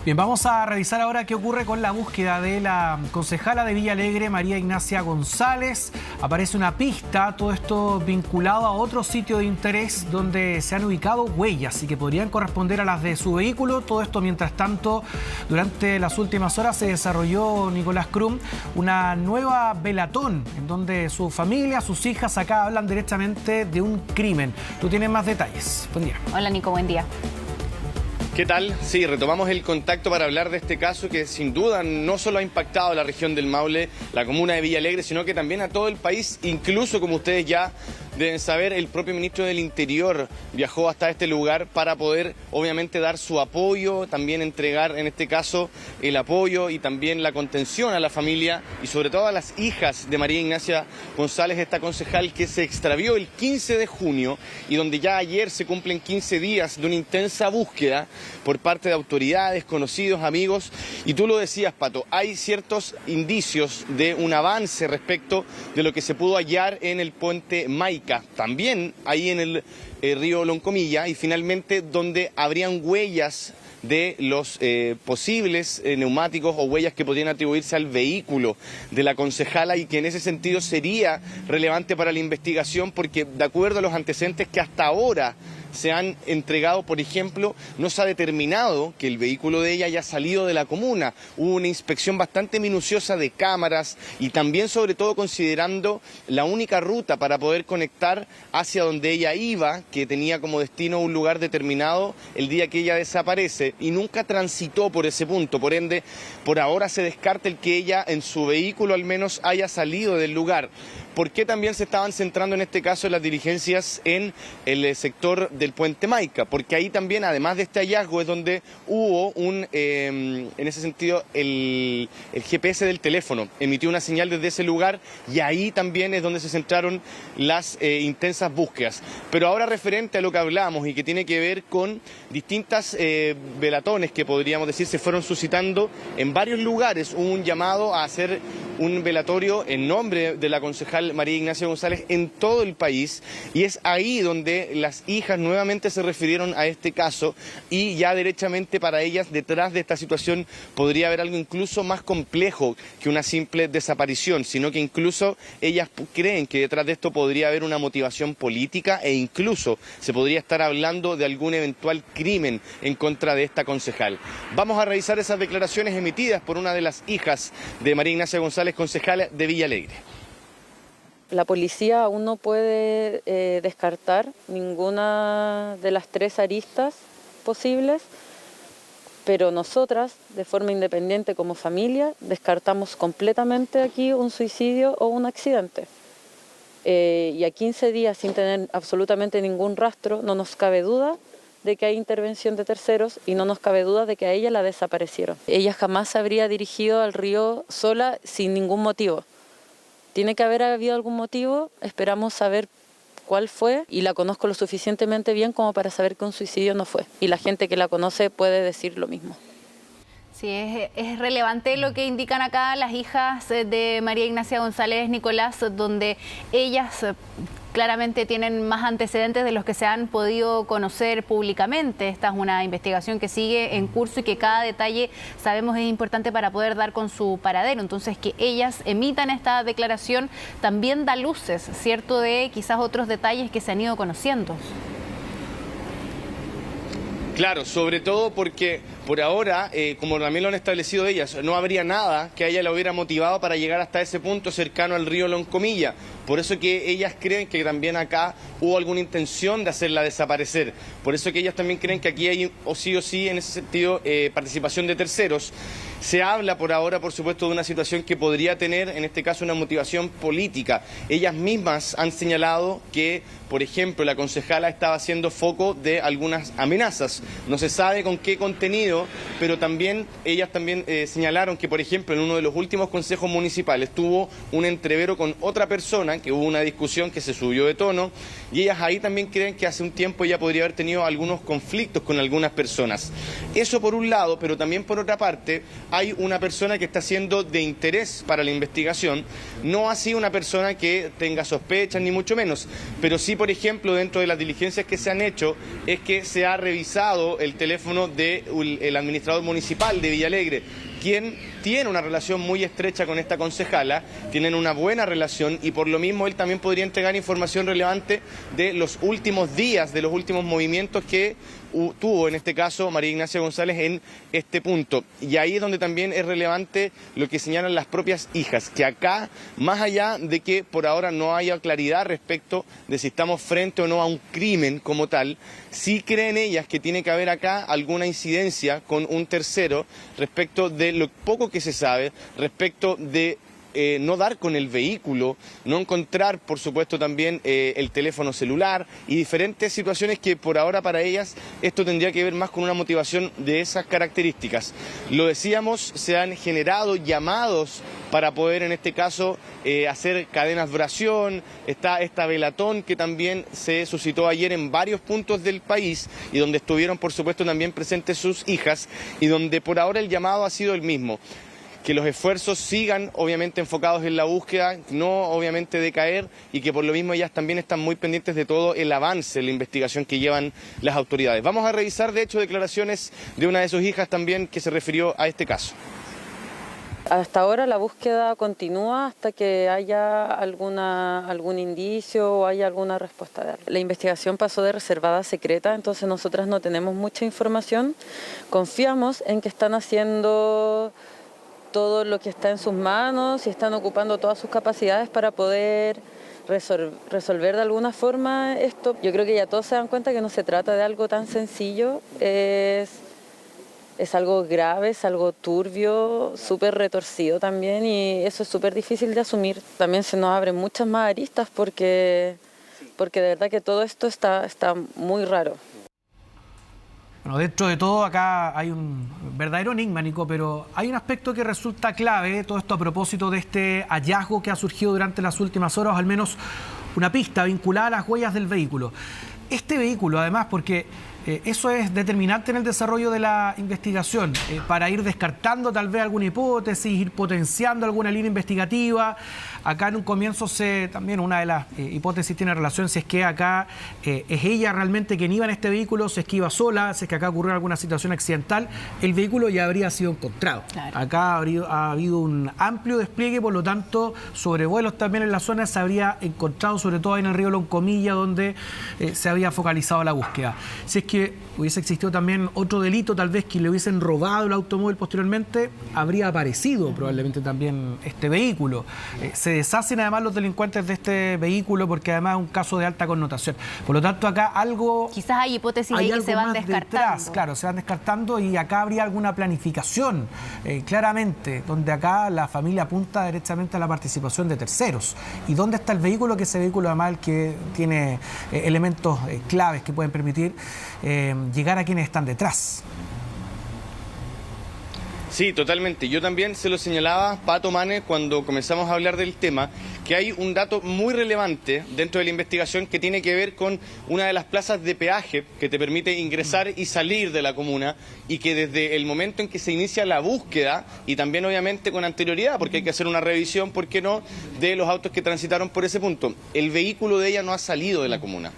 Bien, vamos a revisar ahora qué ocurre con la búsqueda de la concejala de Villa Alegre, María Ignacia González. Aparece una pista, todo esto vinculado a otro sitio de interés donde se han ubicado huellas y que podrían corresponder a las de su vehículo. Todo esto, mientras tanto, durante las últimas horas se desarrolló, Nicolás Crum, una nueva velatón en donde su familia, sus hijas acá hablan directamente de un crimen. Tú tienes más detalles. Buen día. Hola Nico, buen día. ¿Qué tal? Sí, retomamos el contacto para hablar de este caso que sin duda no solo ha impactado a la región del Maule, la comuna de Villa Alegre, sino que también a todo el país, incluso, como ustedes ya deben saber, el propio ministro del Interior viajó hasta este lugar para poder, obviamente, dar su apoyo, también entregar, en este caso, el apoyo y también la contención a la familia y sobre todo a las hijas de María Ignacia González, esta concejal que se extravió el 15 de junio y donde ya ayer se cumplen 15 días de una intensa búsqueda por parte de autoridades, conocidos, amigos. Y tú lo decías, Pato, hay ciertos indicios de un avance respecto de lo que se pudo hallar en el puente Maica, también ahí en el río Loncomilla, y finalmente donde habrían huellas de los posibles neumáticos o huellas que podrían atribuirse al vehículo de la concejala y que en ese sentido sería relevante para la investigación porque de acuerdo a los antecedentes que hasta ahora se han entregado, por ejemplo, no se ha determinado que el vehículo de ella haya salido de la comuna. Hubo una inspección bastante minuciosa de cámaras y también, sobre todo, considerando la única ruta para poder conectar hacia donde ella iba, que tenía como destino un lugar determinado el día que ella desaparece y nunca transitó por ese punto. Por ende, por ahora se descarta el que ella en su vehículo al menos haya salido del lugar. ¿Por qué también se estaban centrando en este caso las diligencias en el sector del puente Maica? Porque ahí también, además de este hallazgo, es donde hubo en ese sentido, el GPS del teléfono emitió una señal desde ese lugar y ahí también es donde se centraron las intensas búsquedas. Pero ahora referente a lo que hablamos y que tiene que ver con distintas velatones que podríamos decir se fueron suscitando en varios lugares. Hubo un llamado a hacer un velatorio en nombre de la concejal María Ignacia González en todo el país y es ahí donde las hijas nuevamente se refirieron a este caso y ya derechamente para ellas detrás de esta situación podría haber algo incluso más complejo que una simple desaparición, sino que incluso ellas creen que detrás de esto podría haber una motivación política e incluso se podría estar hablando de algún eventual crimen en contra de esta concejal. Vamos a revisar esas declaraciones emitidas por una de las hijas de María Ignacia González, concejal de Villa Alegre. La policía aún no puede descartar ninguna de las tres aristas posibles, pero nosotras, de forma independiente como familia, descartamos completamente aquí un suicidio o un accidente. Y a 15 días sin tener absolutamente ningún rastro, no nos cabe duda de que hay intervención de terceros y no nos cabe duda de que a ella la desaparecieron. Ella jamás se habría dirigido al río sola sin ningún motivo. Tiene que haber habido algún motivo, esperamos saber cuál fue y la conozco lo suficientemente bien como para saber que un suicidio no fue. Y la gente que la conoce puede decir lo mismo. Sí, es relevante lo que indican acá las hijas de María Ignacia González, Nicolás, donde ellas claramente tienen más antecedentes de los que se han podido conocer públicamente. Esta es una investigación que sigue en curso y que cada detalle sabemos es importante para poder dar con su paradero. Entonces, que ellas emitan esta declaración también da luces, ¿cierto?, de quizás otros detalles que se han ido conociendo. Claro, sobre todo porque por ahora, como también lo han establecido ellas, no habría nada que a ella la hubiera motivado para llegar hasta ese punto cercano al río Loncomilla. Por eso que ellas creen que también acá hubo alguna intención de hacerla desaparecer. Por eso que ellas también creen que aquí hay o sí, en ese sentido, participación de terceros. Se habla por ahora, por supuesto, de una situación que podría tener, en este caso, una motivación política. Ellas mismas han señalado que, por ejemplo, la concejala estaba siendo foco de algunas amenazas. No se sabe con qué contenido, pero también ellas también señalaron que, por ejemplo, en uno de los últimos consejos municipales tuvo un entrevero con otra persona, que hubo una discusión que se subió de tono, y ellas ahí también creen que hace un tiempo ella podría haber tenido algunos conflictos con algunas personas. Eso por un lado, pero también por otra parte, hay una persona que está siendo de interés para la investigación, no así una persona que tenga sospechas ni mucho menos, pero sí, por ejemplo, dentro de las diligencias que se han hecho, es que se ha revisado el teléfono del administrador administrador municipal de Villa Alegre, quien tiene una relación muy estrecha con esta concejala, tienen una buena relación y por lo mismo él también podría entregar información relevante de los últimos días, de los últimos movimientos que tuvo en este caso María Ignacia González en este punto. Y ahí es donde también es relevante lo que señalan las propias hijas, que acá, más allá de que por ahora no haya claridad respecto de si estamos frente o no a un crimen como tal, sí creen ellas que tiene que haber acá alguna incidencia con un tercero respecto de lo poco que se sabe, respecto de no dar con el vehículo, no encontrar, por supuesto, también el teléfono celular y diferentes situaciones que por ahora para ellas esto tendría que ver más con una motivación de esas características. Lo decíamos, se han generado llamados para poder en este caso hacer cadenas de oración, está esta velatón que también se suscitó ayer en varios puntos del país y donde estuvieron por supuesto también presentes sus hijas y donde por ahora el llamado ha sido el mismo. Que los esfuerzos sigan obviamente enfocados en la búsqueda, no obviamente decaer y que por lo mismo ellas también están muy pendientes de todo el avance en la investigación que llevan las autoridades. Vamos a revisar de hecho declaraciones de una de sus hijas también que se refirió a este caso. Hasta ahora la búsqueda continúa hasta que haya algún indicio o haya alguna respuesta. La investigación pasó de reservada a secreta, entonces nosotras no tenemos mucha información. Confiamos en que están haciendo todo lo que está en sus manos y están ocupando todas sus capacidades para poder resolver de alguna forma esto. Yo creo que ya todos se dan cuenta que no se trata de algo tan sencillo, es algo grave, es algo turbio, súper retorcido también y eso es súper difícil de asumir. También se nos abren muchas más aristas porque de verdad que todo esto está muy raro. Bueno, dentro de todo acá hay un verdadero enigma, Nico, pero hay un aspecto que resulta clave, todo esto a propósito de este hallazgo que ha surgido durante las últimas horas, o al menos una pista vinculada a las huellas del vehículo. Este vehículo, además, porque eso es determinante en el desarrollo de la investigación, para ir descartando tal vez alguna hipótesis, ir potenciando alguna línea investigativa. Acá en un comienzo también una de las hipótesis tiene relación si es que acá es ella realmente quien iba en este vehículo, si es que iba sola, si es que acá ocurrió alguna situación accidental, el vehículo ya habría sido encontrado. Claro. Acá ha habido un amplio despliegue, por lo tanto, sobrevuelos también en la zona se habría encontrado, sobre todo en el río Loncomilla, donde se había focalizado la búsqueda. Si es que hubiese existido también otro delito, tal vez que le hubiesen robado el automóvil posteriormente, habría aparecido probablemente también este vehículo. Se deshacen además los delincuentes de este vehículo porque además es un caso de alta connotación. Por lo tanto, acá algo... Quizás hay hipótesis ahí que se van descartando. Detrás, claro, se van descartando y acá habría alguna planificación, claramente, donde acá la familia apunta directamente a la participación de terceros. ¿Y dónde está el vehículo? Que ese vehículo además el que tiene elementos claves que pueden permitir llegar a quienes están detrás. Sí, totalmente. Yo también se lo señalaba, Pato Manes, cuando comenzamos a hablar del tema, que hay un dato muy relevante dentro de la investigación que tiene que ver con una de las plazas de peaje que te permite ingresar y salir de la comuna y que desde el momento en que se inicia la búsqueda y también obviamente con anterioridad, porque hay que hacer una revisión, ¿por qué no?, de los autos que transitaron por ese punto. El vehículo de ella no ha salido de la comuna.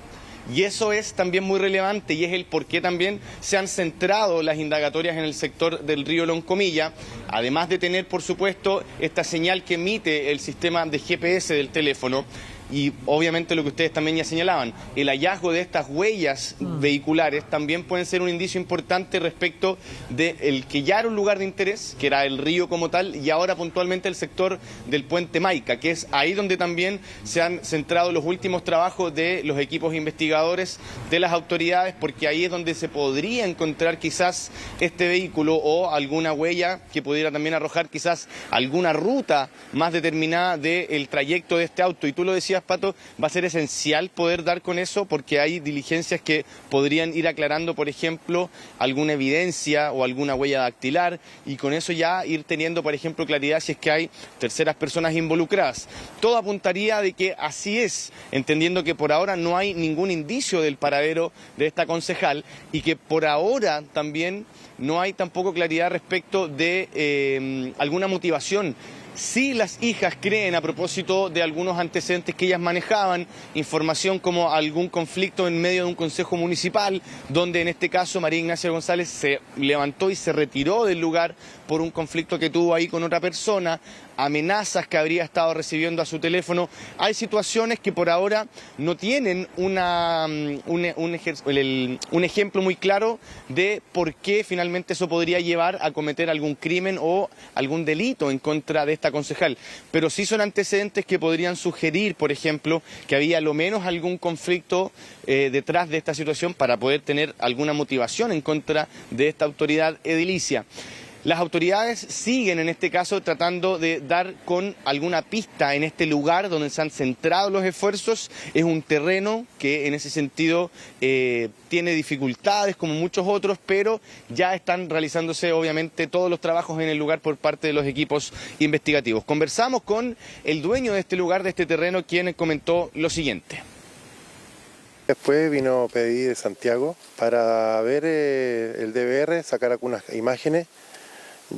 Y eso es también muy relevante y es el por qué también se han centrado las indagatorias en el sector del río Loncomilla, además de tener, por supuesto, esta señal que emite el sistema de GPS del teléfono. Y obviamente lo que ustedes también ya señalaban, el hallazgo de estas huellas vehiculares también pueden ser un indicio importante respecto de el que ya era un lugar de interés, que era el río como tal, y ahora puntualmente el sector del puente Maica, que es ahí donde también se han centrado los últimos trabajos de los equipos investigadores de las autoridades, porque ahí es donde se podría encontrar quizás este vehículo o alguna huella que pudiera también arrojar quizás alguna ruta más determinada del trayecto de este auto. Y tú lo decías, Pato, va a ser esencial poder dar con eso porque hay diligencias que podrían ir aclarando, por ejemplo, alguna evidencia o alguna huella dactilar y con eso ya ir teniendo, por ejemplo, claridad si es que hay terceras personas involucradas. Todo apuntaría de que así es, entendiendo que por ahora no hay ningún indicio del paradero de esta concejal y que por ahora también no hay tampoco claridad respecto de alguna motivación. Sí, las hijas creen, a propósito de algunos antecedentes que ellas manejaban, información como algún conflicto en medio de un consejo municipal, donde en este caso María Ignacia González se levantó y se retiró del lugar por un conflicto que tuvo ahí con otra persona, amenazas que habría estado recibiendo a su teléfono. Hay situaciones que por ahora no tienen un ejemplo muy claro de por qué finalmente eso podría llevar a cometer algún crimen o algún delito en contra de esta concejal. Pero sí son antecedentes que podrían sugerir, por ejemplo, que había a lo menos algún conflicto detrás de esta situación para poder tener alguna motivación en contra de esta autoridad edilicia. Las autoridades siguen en este caso tratando de dar con alguna pista en este lugar donde se han centrado los esfuerzos. Es un terreno que en ese sentido tiene dificultades como muchos otros, pero ya están realizándose obviamente todos los trabajos en el lugar por parte de los equipos investigativos. Conversamos con el dueño de este lugar, de este terreno, quien comentó lo siguiente. Después vino a pedir de Santiago para ver el DVR, sacar algunas imágenes.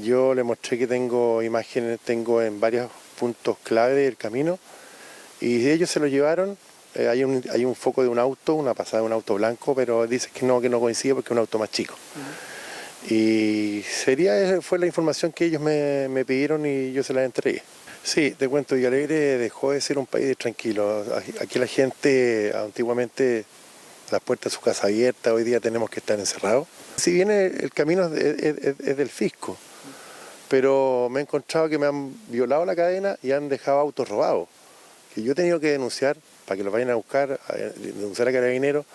Yo le mostré que tengo imágenes, tengo en varios puntos clave del camino, y ellos se lo llevaron. Hay un foco de un auto, una pasada de un auto blanco, pero dice que no coincide porque es un auto más chico. Y fue la información que ellos me pidieron y yo se la entregué. Sí, te cuento, Villa Alegre dejó de ser un país tranquilo. Aquí la gente, antiguamente, las puertas de su casa abiertas, hoy día tenemos que estar encerrados. Si bien el camino es del fisco, pero me he encontrado que me han violado la cadena y han dejado autos robados, que yo he tenido que denunciar para que los vayan a buscar, denunciar a Carabineros.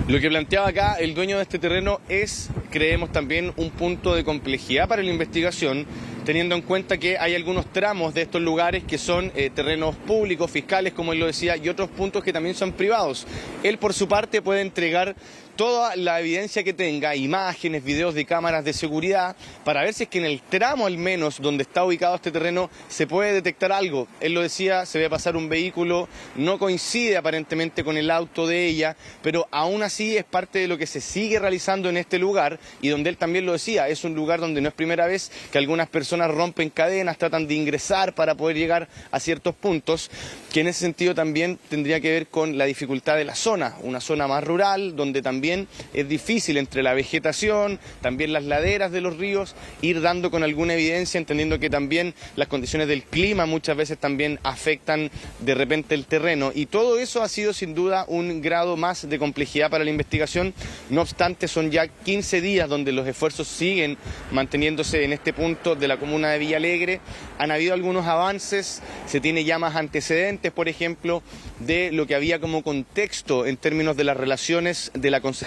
Lo que planteaba acá el dueño de este terreno es, creemos también, un punto de complejidad para la investigación, teniendo en cuenta que hay algunos tramos de estos lugares que son terrenos públicos, fiscales, como él lo decía, y otros puntos que también son privados. Él, por su parte, puede entregar toda la evidencia que tenga, imágenes, videos de cámaras de seguridad, para ver si es que en el tramo al menos donde está ubicado este terreno se puede detectar algo. Él lo decía, se ve pasar un vehículo, no coincide aparentemente con el auto de ella, pero aún así es parte de lo que se sigue realizando en este lugar, y donde él también lo decía, es un lugar donde no es primera vez que algunas personas rompen cadenas, tratan de ingresar para poder llegar a ciertos puntos, que en ese sentido también tendría que ver con la dificultad de la zona, una zona más rural, donde también es difícil entre la vegetación, también las laderas de los ríos, ir dando con alguna evidencia, entendiendo que también las condiciones del clima muchas veces también afectan de repente el terreno, y todo eso ha sido sin duda un grado más de complejidad para la investigación. No obstante, son ya 15 días donde los esfuerzos siguen manteniéndose en este punto de la comuna de Villa Alegre. Han habido algunos avances, se tiene ya más antecedentes, por ejemplo, de lo que había como contexto en términos de las relaciones de la concejala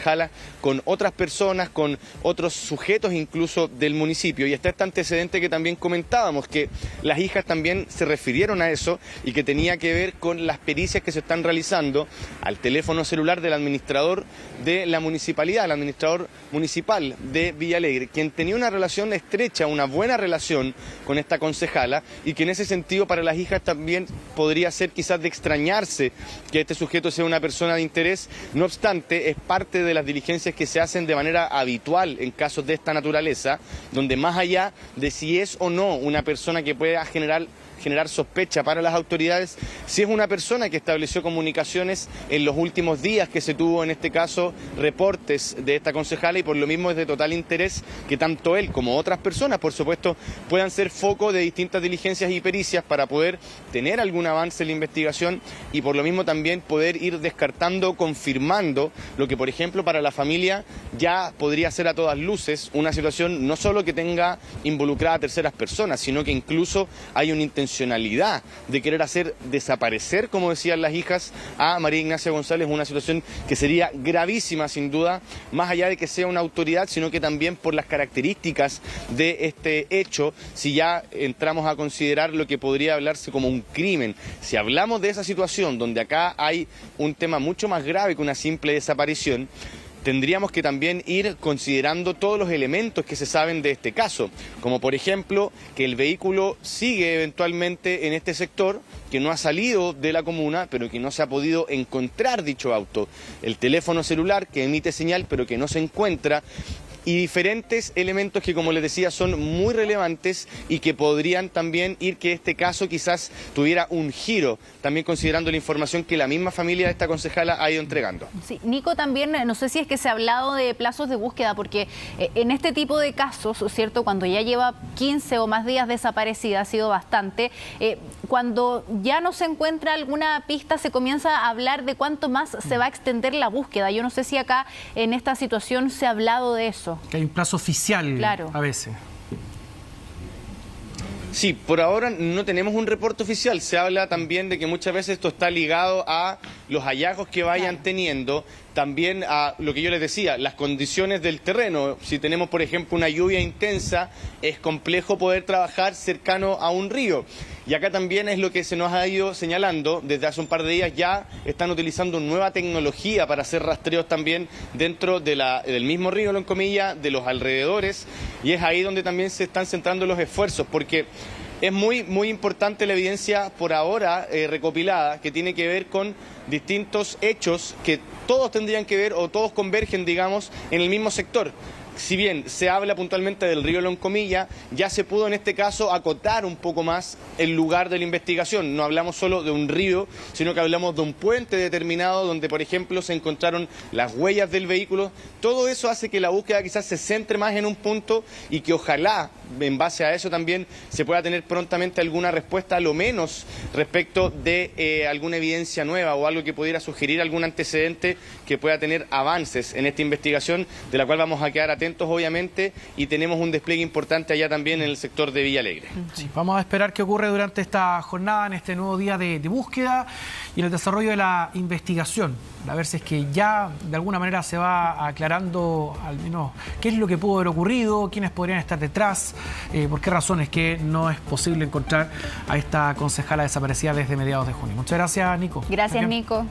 con otras personas, con otros sujetos incluso del municipio. Y está este antecedente que también comentábamos, que las hijas también se refirieron a eso y que tenía que ver con las pericias que se están realizando al teléfono celular del administrador de la municipalidad, el administrador municipal de Villa Alegre, quien tenía una relación estrecha, una buena relación con esta concejala, y que en ese sentido para las hijas también podría ser quizás de extrañarse que este sujeto sea una persona de interés. No obstante, es parte de las diligencias que se hacen de manera habitual en casos de esta naturaleza, donde más allá de si es o no una persona que pueda generar sospecha para las autoridades, si es una persona que estableció comunicaciones en los últimos días, que se tuvo en este caso reportes de esta concejala, y por lo mismo es de total interés que tanto él como otras personas, por supuesto, puedan ser foco de distintas diligencias y pericias para poder tener algún avance en la investigación, y por lo mismo también poder ir descartando, confirmando lo que, por ejemplo, para la familia ya podría ser a todas luces una situación no solo que tenga involucrada a terceras personas, sino que incluso hay una intencionalidad de querer hacer desaparecer, como decían las hijas, a María Ignacia González, una situación que sería gravísima sin duda, más allá de que sea una autoridad, sino que también por las características de este hecho, si ya entramos a considerar lo que podría hablarse como un crimen. Si hablamos de esa situación donde acá hay un tema mucho más grave que una simple desaparición, tendríamos que también ir considerando todos los elementos que se saben de este caso, como por ejemplo que el vehículo sigue eventualmente en este sector, que no ha salido de la comuna, pero que no se ha podido encontrar dicho auto, el teléfono celular que emite señal pero que no se encuentra, y diferentes elementos que, como les decía, son muy relevantes y que podrían también ir que este caso quizás tuviera un giro, también considerando la información que la misma familia de esta concejala ha ido entregando. Sí, Nico, también no sé si es que se ha hablado de plazos de búsqueda, porque en este tipo de casos, ¿cierto?, cuando ya lleva 15 o más días desaparecida, ha sido bastante, cuando ya no se encuentra alguna pista, se comienza a hablar de cuánto más se va a extender la búsqueda. Yo no sé si acá en esta situación se ha hablado de eso. Que hay un plazo oficial, claro, a veces. Sí, por ahora no tenemos un reporte oficial. Se habla también de que muchas veces esto está ligado a los hallazgos que vayan teniendo, también a lo que yo les decía, las condiciones del terreno. Si tenemos, por ejemplo, una lluvia intensa, es complejo poder trabajar cercano a un río. Y acá también es lo que se nos ha ido señalando. Desde hace un par de días ya están utilizando nueva tecnología para hacer rastreos también dentro de del mismo río, en comillas, de los alrededores. Y es ahí donde también se están centrando los esfuerzos, porque es muy importante la evidencia por ahora recopilada, que tiene que ver con distintos hechos que todos tendrían que ver o todos convergen, digamos, en el mismo sector. Si bien se habla puntualmente del río Loncomilla, ya se pudo en este caso acotar un poco más el lugar de la investigación. No hablamos solo de un río, sino que hablamos de un puente determinado donde, por ejemplo, se encontraron las huellas del vehículo. Todo eso hace que la búsqueda quizás se centre más en un punto y que ojalá, en base a eso también, se pueda tener prontamente alguna respuesta, a lo menos respecto de alguna evidencia nueva o algo que pudiera sugerir algún antecedente que pueda tener avances en esta investigación, de la cual vamos a quedar atentos, obviamente, y tenemos un despliegue importante allá también en el sector de Villa Alegre. Sí, vamos a esperar qué ocurre durante esta jornada, en este nuevo día de búsqueda y en el desarrollo de la investigación, a ver si es que ya de alguna manera se va aclarando al menos qué es lo que pudo haber ocurrido, quiénes podrían estar detrás, por qué razones que no es posible encontrar a esta concejala desaparecida desde mediados de junio. Muchas gracias, Nico. Gracias, Nico.